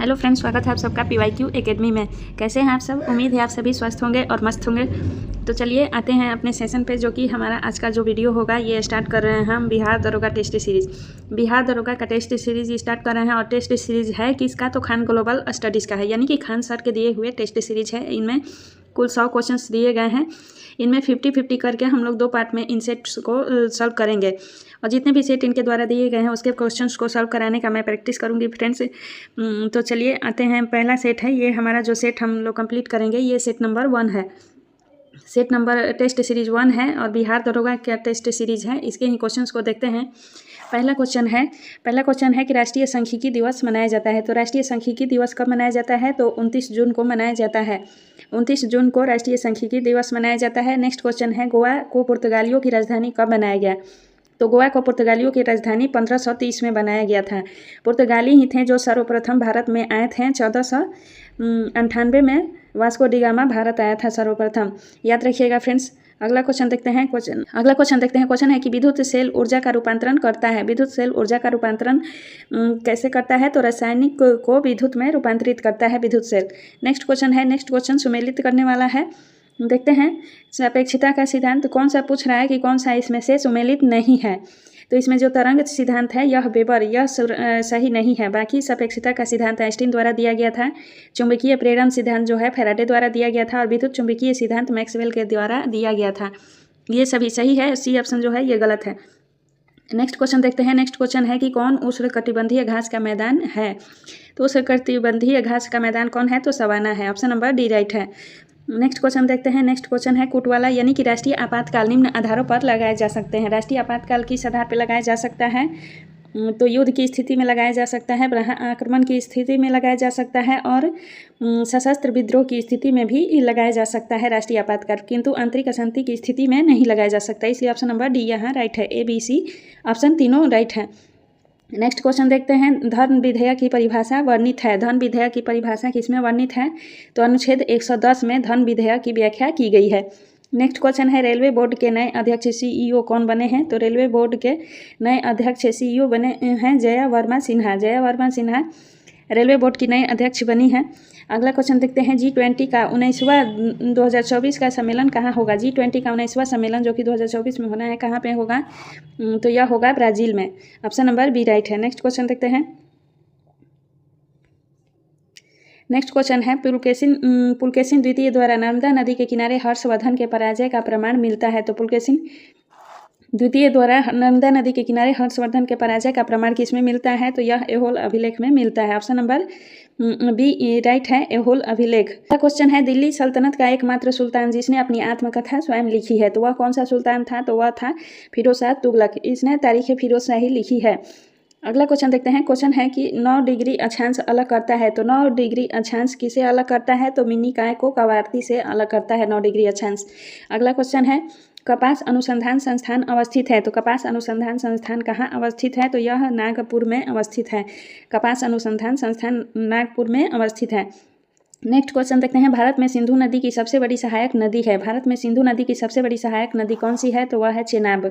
Hello friends, स्वागत है आप सबका PYQ एकेडमी में। कैसे हैं आप सब? उम्मीद है आप सभी स्वस्थ होंगे और मस्त होंगे। तो चलिए आते हैं अपने सेशन पे, जो कि हमारा आज का जो वीडियो होगा ये स्टार्ट कर रहे हैं हम बिहार दरोगा टेस्ट सीरीज़। बिहार दरोगा का टेस्ट सीरीज़ स्टार्ट कर रहे हैं और टेस्ट सीरीज़ है किसका? तो खान ग्लोबल स्टडीज़ का है, यानी कि खान सर के दिए हुए टेस्ट सीरीज़ है। इनमें कुल 100 क्वेश्चंस दिए गए हैं। इनमें 50-50 करके हम लोग 2 पार्ट में इन सेट्स को सॉल्व करेंगे और जितने भी सेट इनके द्वारा दिए गए हैं उसके क्वेश्चंस को सॉल्व कराने का मैं प्रैक्टिस करूंगी फ्रेंड्स। तो चलिए आते हैं। पहला सेट है ये हमारा, जो सेट हम लोग कंप्लीट करेंगे ये सेट नंबर 1 है। सेट नंबर टेस्ट सीरीज 1 है और बिहार दरोगा का टेस्ट सीरीज है। इसके ही क्वेश्चंस को देखते हैं। पहला क्वेश्चन है कि राष्ट्रीय सांख्यिकी दिवस मनाया जाता है। तो राष्ट्रीय सांख्यिकी दिवस कब मनाया जाता है? तो 29 जून को मनाया जाता है। 29 जून को राष्ट्रीय सांख्यिकी दिवस मनाया जाता है। नेक्स्ट क्वेश्चन है, गोवा को पुर्तगालियों की राजधानी कब बनाया गया? तो गोवा को पुर्तगालियों की राजधानी 1530 में बनाया गया था। पुर्तगाली ही थे जो सर्वप्रथम भारत में आए थे। 1498 में वास्को डी गामा भारत आया था सर्वप्रथम, याद रखिएगा फ्रेंड्स। अगला क्वेश्चन देखते हैं। क्वेश्चन है कि विद्युत सेल ऊर्जा का रूपांतरण करता है। विद्युत सेल ऊर्जा का रूपांतरण कैसे करता है? तो रासायनिक को विद्युत में रूपांतरित करता है विद्युत सेल। नेक्स्ट क्वेश्चन सुमेलित करने वाला है। देखते हैं। सापेक्षता का सिद्धांत कौन सा पूछ रहा है कि कौन सा इसमें से सुमेलित नहीं है? तो इसमें जो तरंग सिद्धांत है यह वेबर, यह सही नहीं है। बाकी सापेक्षता का सिद्धांत आइंस्टीन द्वारा दिया गया था। चुंबकीय प्रेरण सिद्धांत जो है फैराडे द्वारा दिया गया था और विद्युत चुंबकीय सिद्धांत मैक्सवेल के द्वारा दिया गया था। ये सभी सही है। सी ऑप्शन जो है ये गलत है। नेक्स्ट क्वेश्चन देखते हैं। नेक्स्ट क्वेश्चन है कि कौन उष्णकटिबंधीय घास का मैदान है? तो उष्णकटिबंधीय घास का मैदान कौन है? तो सवाना है। ऑप्शन नंबर डी राइट है। नेक्स्ट क्वेश्चन देखते हैं। नेक्स्ट क्वेश्चन है कुटवाला यानी कि राष्ट्रीय आपातकाल निम्न आधारों पर लगाए जा सकते हैं। राष्ट्रीय आपातकाल किस आधार पर लगाया जा सकता है? तो युद्ध की स्थिति में लगाया जा सकता है, आक्रमण की स्थिति में लगाया जा सकता है और सशस्त्र विद्रोह की स्थिति में भी लगाया जा सकता है राष्ट्रीय आपातकाल, किंतु आंतरिक अशांति की स्थिति में नहीं लगाया जा सकता। इसलिए ऑप्शन नंबर डी यहाँ राइट है। ए, बी, सी ऑप्शन तीनों राइट है। नेक्स्ट क्वेश्चन देखते हैं। धन विधेयक की परिभाषा वर्णित है। धन विधेयक की परिभाषा किसमें वर्णित है? तो अनुच्छेद 110 में धन विधेयक की व्याख्या की गई है। नेक्स्ट क्वेश्चन है, रेलवे बोर्ड के नए अध्यक्ष CEO कौन बने हैं? तो रेलवे बोर्ड के नए अध्यक्ष CEO बने हैं जया वर्मा सिन्हा। जया वर्मा सिन्हा रेलवे बोर्ड की नई अध्यक्ष बनी है। अगला क्वेश्चन देखते हैं। G20 का 19वां 2024 का सम्मेलन कहाँ होगा? G20 का 19वां सम्मेलन जो कि 2024 में होना है, कहाँ पे होगा? तो यह होगा ब्राज़ील में। ऑप्शन नंबर बी राइट है। नेक्स्ट क्वेश्चन देखते हैं। नेक्स्ट क्वेश्चन है, पुलकेशिन द्वितीय द्वारा नर्मदा नदी के किनारे हर्षवर्धन के पराजय का प्रमाण मिलता है। तो पुलकेशिन द्वितीय द्वारा नर्मदा नदी के किनारे हर्षवर्धन के पराजय का प्रमाण किसमें मिलता है? तो यह एहोल अभिलेख में मिलता है। ऑप्शन नंबर बी राइट है, एहोल अभिलेख। अगला क्वेश्चन है, दिल्ली सल्तनत का एकमात्र सुल्तान जिसने अपनी आत्मकथा स्वयं लिखी है, तो वह कौन सा सुल्तान था? तो वह था फिरोज शाह तुगलक। इसने तारीख फिरोज शाही लिखी है। अगला क्वेश्चन देखते हैं। क्वेश्चन है कि 9 डिग्री अक्षांश अलग करता है। तो 9 डिग्री अक्षांश किसे अलग करता है? तो मिनी काय को कवारती से अलग करता है 9 डिग्री अक्षांश। अगला क्वेश्चन है, कपास अनुसंधान संस्थान अवस्थित है। तो कपास अनुसंधान संस्थान कहाँ अवस्थित है? तो यह नागपुर में अवस्थित है। कपास अनुसंधान संस्थान नागपुर में अवस्थित है। नेक्स्ट क्वेश्चन देखते हैं। भारत में सिंधु नदी की सबसे बड़ी सहायक नदी है। भारत में सिंधु नदी की सबसे बड़ी सहायक नदी कौन सी है? तो वह है चेनाब।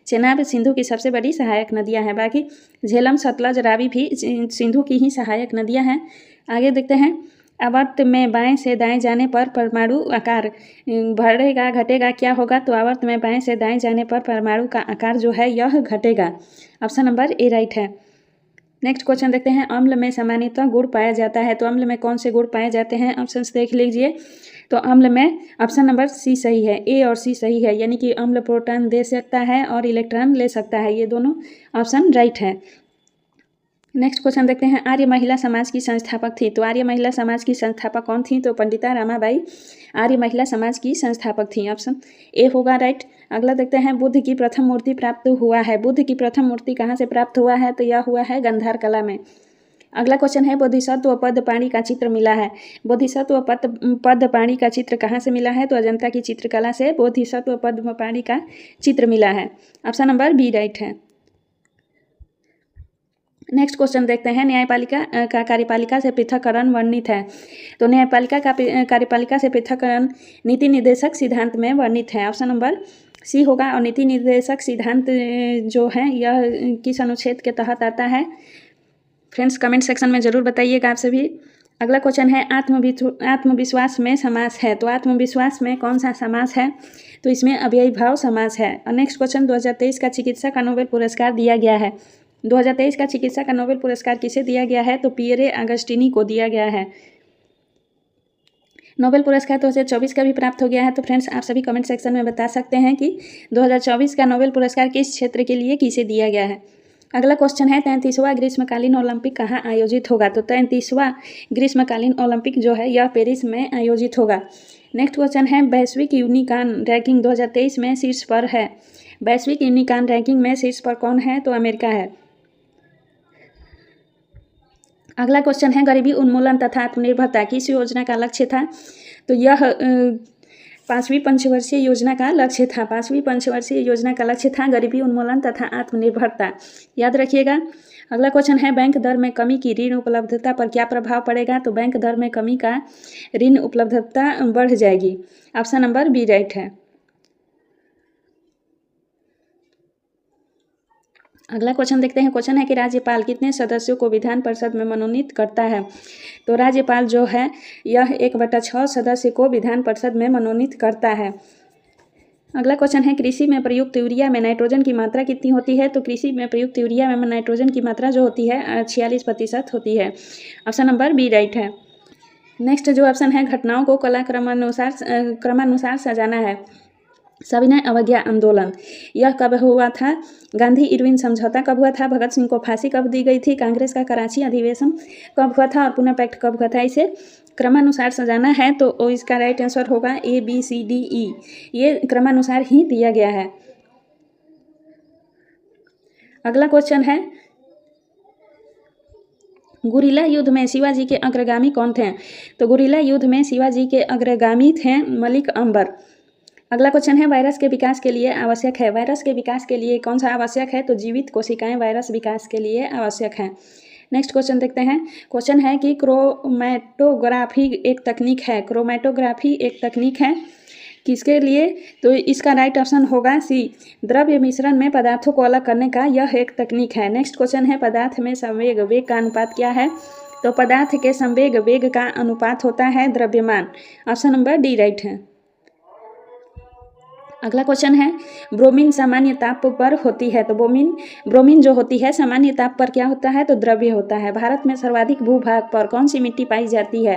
चेनाब सिंधु की सबसे बड़ी सहायक नदियां हैं। बाकी झेलम, सतलज, रावी भी सिंधु की ही सहायक नदियां हैं। आगे देखते हैं। आवर्त में बाएं से दाएं जाने पर परमाणु आकार बढ़ेगा घटेगा, क्या होगा? तो आवर्त में बाएं से दाएं जाने पर परमाणु का आकार जो है यह घटेगा। ऑप्शन नंबर ए राइट है। नेक्स्ट क्वेश्चन देखते हैं। अम्ल में सामान्यतः गुड़ पाया जाता है। तो अम्ल में कौन से गुड़ पाए जाते हैं? ऑप्शंस देख लीजिए। तो अम्ल में ऑप्शन नंबर सी सही है। ए और सी सही है, यानी कि अम्ल प्रोटॉन दे सकता है और इलेक्ट्रॉन ले सकता है। ये दोनों ऑप्शन राइट है। नेक्स्ट क्वेश्चन देखते हैं। आर्य महिला समाज की संस्थापक थी। तो आर्य महिला समाज की संस्थापक कौन थी? तो पंडिता रमाबाई आर्य महिला समाज की संस्थापक थी। ऑप्शन ए होगा राइट। अगला देखते हैं। बुद्ध की प्रथम मूर्ति प्राप्त हुआ है। बुद्ध की प्रथम मूर्ति कहाँ से प्राप्त हुआ है? तो यह हुआ है गांधार कला में। अगला क्वेश्चन है, बोधिसत्व पद पाणी का चित्र मिला है। बोधिसत्व पद पाणी का चित्र कहाँ से मिला है? तो अजंता की चित्रकला से बोधिसत्व पद पाणी का चित्र मिला है। ऑप्शन नंबर बी राइट है। नेक्स्ट क्वेश्चन देखते हैं। न्यायपालिका का कार्यपालिका से पृथक्करण वर्णित है। तो न्यायपालिका का कार्यपालिका से पृथक्करण नीति निर्देशक सिद्धांत में वर्णित है। ऑप्शन नंबर सी होगा। और नीति निर्देशक सिद्धांत जो है यह किस अनुच्छेद के तहत आता है? फ्रेंड्स कमेंट सेक्शन में ज़रूर बताइएगा आप सभी। अगला क्वेश्चन है आत्मविश्वास में समास है, तो आत्मविश्वास में कौन सा समास है? तो इसमें अव्ययी भाव समास है। और नेक्स्ट क्वेश्चन, 2023 का चिकित्सा का नोबेल पुरस्कार दिया गया है। 2023 का चिकित्सा का नोबेल पुरस्कार किसे दिया गया है? तो पियरे अगस्टिनी को दिया गया है। नोबेल पुरस्कार 2024 का भी प्राप्त हो गया है। तो फ्रेंड्स आप सभी कमेंट सेक्शन में बता सकते हैं कि 2024 का नोबेल पुरस्कार किस क्षेत्र के लिए किसे दिया गया है। अगला क्वेश्चन है 33वां ग्रीष्मकालीन ओलंपिक कहाँ आयोजित होगा? तो 33वां ग्रीष्मकालीन ओलंपिक जो है यह पेरिस में आयोजित होगा। नेक्स्ट क्वेश्चन है वैश्विक यूनिकॉर्न रैंकिंग 2023 में शीर्ष पर है। वैश्विक यूनिकॉर्न रैंकिंग में शीर्ष पर कौन है? तो अमेरिका है। अगला क्वेश्चन है गरीबी उन्मूलन तथा आत्मनिर्भरता किस योजना का लक्ष्य था? तो यह 5वीं पंचवर्षीय योजना का लक्ष्य था। 5वीं पंचवर्षीय योजना का लक्ष्य था गरीबी उन्मूलन तथा आत्मनिर्भरता, याद रखिएगा। अगला क्वेश्चन है बैंक दर में कमी की ऋण उपलब्धता पर क्या प्रभाव पड़ेगा? तो बैंक दर में कमी का ऋण उपलब्धता बढ़ जाएगी। ऑप्शन नंबर बी राइट है। अगला क्वेश्चन देखते हैं। क्वेश्चन है कि राज्यपाल कितने सदस्यों को विधान परिषद में मनोनीत करता है? तो राज्यपाल जो है यह 1/6 सदस्य को विधान परिषद में मनोनीत करता है। अगला क्वेश्चन है कृषि में प्रयुक्त यूरिया में नाइट्रोजन की मात्रा कितनी होती है? तो कृषि में प्रयुक्त यूरिया में नाइट्रोजन की मात्रा जो होती है 46% होती है। ऑप्शन नंबर बी राइट है। नेक्स्ट जो ऑप्शन है घटनाओं को क्रमानुसार सजाना है। सविनय अवज्ञा आंदोलन यह कब हुआ था? गांधी इरविन समझौता कब हुआ था? भगत सिंह को फांसी कब दी गई थी? कांग्रेस का कराची अधिवेशन कब हुआ था? और पुणे पैक्ट कब हुआ था? इसे क्रमानुसार सजाना है तो इसका राइट आंसर होगा ABCDE। ये क्रमानुसार ही दिया गया है। अगला क्वेश्चन है गुरिल्ला युद्ध में शिवाजी के अग्रगामी कौन थे? तो गुरिल्ला युद्ध में शिवाजी के अग्रगामी थे मलिक अंबर। अगला क्वेश्चन है वायरस के विकास के लिए आवश्यक है। वायरस के विकास के लिए कौन सा आवश्यक है? तो जीवित कोशिकाएं वायरस विकास के लिए आवश्यक हैं। नेक्स्ट क्वेश्चन देखते हैं। क्वेश्चन है कि क्रोमैटोग्राफी एक तकनीक है। क्रोमैटोग्राफी एक तकनीक है किसके लिए? तो इसका राइट ऑप्शन होगा सी, द्रव्य मिश्रण में पदार्थों को अलग करने का यह एक तकनीक है। नेक्स्ट क्वेश्चन है पदार्थ में संवेग वेग का अनुपात क्या है? तो पदार्थ के संवेग वेग का अनुपात होता है द्रव्यमान। ऑप्शन नंबर डी राइट है। अगला क्वेश्चन है ब्रोमीन सामान्य ताप पर होती है। तो ब्रोमीन जो होती है सामान्य ताप पर क्या होता है? तो द्रव्य होता है। भारत में सर्वाधिक भूभाग पर कौन सी मिट्टी पाई जाती है?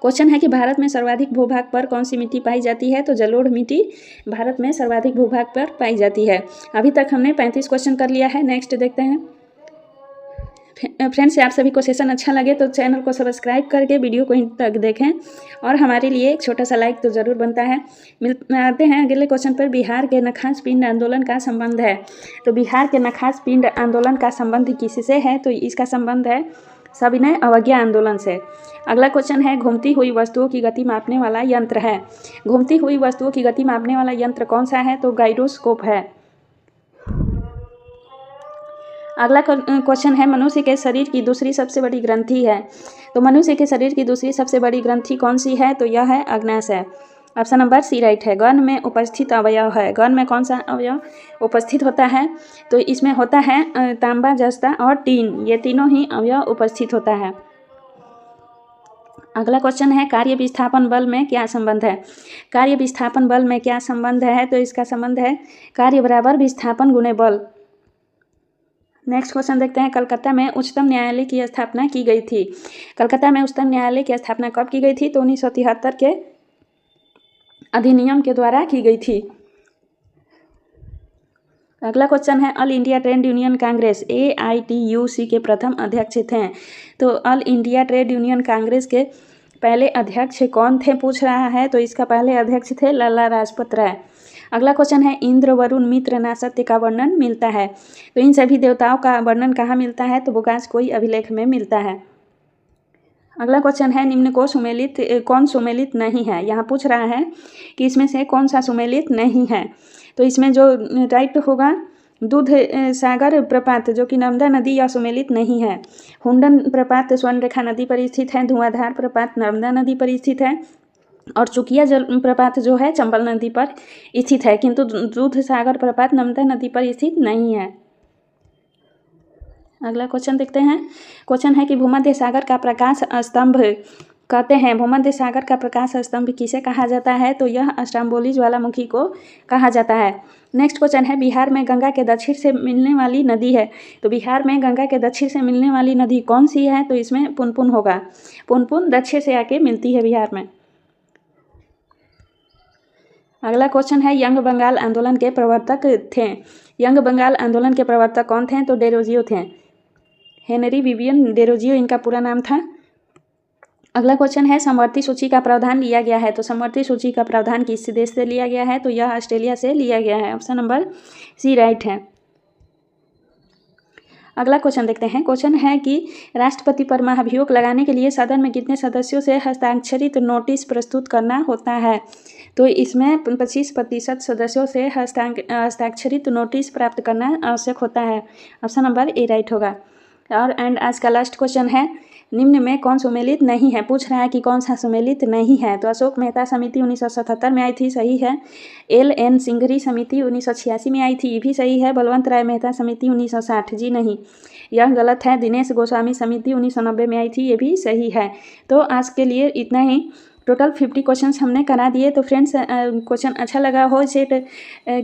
क्वेश्चन है कि भारत में सर्वाधिक भूभाग पर कौन सी मिट्टी पाई जाती है? तो जलोढ़ मिट्टी भारत में सर्वाधिक भूभाग पर पाई जाती है। अभी तक हमने 35 क्वेश्चन कर लिया है। नेक्स्ट देखते हैं। फ्रेंड्स आप सभी को सेशन अच्छा लगे तो चैनल को सब्सक्राइब करके वीडियो को अंत तक देखें और हमारे लिए एक छोटा सा लाइक तो ज़रूर बनता है। आते हैं अगले क्वेश्चन पर। बिहार के नखास पिंड आंदोलन का संबंध है। तो बिहार के नखास पिंड आंदोलन का संबंध किससे है? तो इसका संबंध है सविनय अवज्ञा आंदोलन से। अगला क्वेश्चन है घूमती हुई वस्तुओं की गति मापने वाला यंत्र है। घूमती हुई वस्तुओं की गति मापने वाला यंत्र कौन सा है? तो गाइरोस्कोप है। अगला क्वेश्चन है मनुष्य के शरीर की दूसरी सबसे बड़ी ग्रंथि है। तो मनुष्य के शरीर की दूसरी सबसे बड़ी ग्रंथि कौन सी है? तो यह है अग्नाशय। ऑप्शन नंबर सी राइट है। गण में उपस्थित अवयव है। गण में कौन सा अवयव उपस्थित होता है? तो इसमें होता है तांबा, जस्ता और टीन, ये तीनों ही अवयव उपस्थित होता है। अगला क्वेश्चन है कार्य विस्थापन बल में क्या संबंध है? कार्य विस्थापन बल में क्या संबंध है? तो इसका संबंध है कार्य बराबर विस्थापन गुणे बल। नेक्स्ट क्वेश्चन देखते हैं। कलकत्ता में उच्चतम न्यायालय की स्थापना की गई थी। कलकत्ता में उच्चतम न्यायालय की स्थापना कब की गई थी? तो 1973 के अधिनियम के द्वारा की गई थी। अगला क्वेश्चन है all India trade union Congress AITUC के प्रथम अध्यक्ष थे। तो all India trade union Congress के पहले अध्यक्ष कौन थे पूछ रहा है। तो इसका पहले अध्यक्ष थे लाला लाजपत राय। अगला क्वेश्चन है इंद्र, वरुण, मित्र, नासत्य का वर्णन मिलता है। तो इन सभी देवताओं का वर्णन कहाँ मिलता है? तो बुगास कोई अभिलेख में मिलता है। अगला क्वेश्चन है निम्न को सुमेलित कौन सुमेलित नहीं है? यहाँ पूछ रहा है कि इसमें से कौन सा सुमेलित नहीं है। तो इसमें जो राइट होगा दूध सागर प्रपात जो कि नर्मदा नदी या सुमेलित नहीं है। हुंडन प्रपात स्वर्णरेखा नदी पर स्थित है। धुआंधार प्रपात नर्मदा नदी पर स्थित है और चुकिया जल प्रपात जो है चंबल नदी पर स्थित है, किंतु दूध सागर प्रपात नर्मदा नदी पर स्थित नहीं है। अगला क्वेश्चन देखते हैं। क्वेश्चन है कि भूमध्य सागर का प्रकाश स्तंभ कहते हैं, भूमध्य सागर का प्रकाश स्तंभ किसे कहा जाता है? तो यह स्ट्रोम्बोली ज्वालामुखी को कहा जाता है। नेक्स्ट क्वेश्चन है, बिहार में गंगा के दक्षिण से मिलने वाली नदी है। तो बिहार में गंगा के दक्षिण से मिलने वाली नदी कौन सी है? तो इसमें पुनपुन होगा। पुनपुन दक्षिण से आके मिलती है बिहार में। अगला क्वेश्चन है, यंग बंगाल आंदोलन के प्रवर्तक थे। यंग बंगाल आंदोलन के प्रवर्तक कौन थे? तो डेरोजियो थे। हेनरी विवियन डेरोजियो इनका पूरा नाम था। अगला क्वेश्चन है, समवर्ती सूची का प्रावधान लिया गया है। तो समवर्ती सूची का प्रावधान किस देश से लिया गया है? तो यह ऑस्ट्रेलिया से लिया गया है। ऑप्शन नंबर सी राइट है। अगला क्वेश्चन देखते हैं। क्वेश्चन है कि राष्ट्रपति पर महाभियोग लगाने के लिए सदन में कितने सदस्यों से हस्ताक्षरित नोटिस प्रस्तुत करना होता है? तो इसमें 25% सदस्यों से हस्ताक्षरित नोटिस प्राप्त करना आवश्यक होता है। ऑप्शन नंबर ए राइट होगा। और आज का लास्ट क्वेश्चन है, निम्न में कौन सुमेलित नहीं है? पूछ रहा है कि कौन सा सुमेलित नहीं है। तो अशोक मेहता समिति 1977 में आई थी, सही है। LN सिंघरी समिति 1986 में आई थी, ये भी सही है। बलवंत राय मेहता समिति 1960, जी नहीं, यह गलत है। दिनेश गोस्वामी समिति 1990 में आई थी, ये भी सही है। तो आज के लिए इतना ही। टोटल 50 क्वेश्चंस हमने करा दिए। तो फ्रेंड्स, क्वेश्चन अच्छा लगा हो, सेट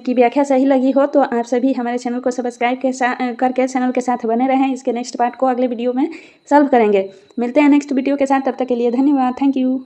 की व्याख्या सही लगी हो तो आप सभी हमारे चैनल को सब्सक्राइब करके चैनल के साथ बने रहें। इसके नेक्स्ट पार्ट को अगले वीडियो में सॉल्व करेंगे। मिलते हैं नेक्स्ट वीडियो के साथ, तब तक के लिए धन्यवाद। Thank you.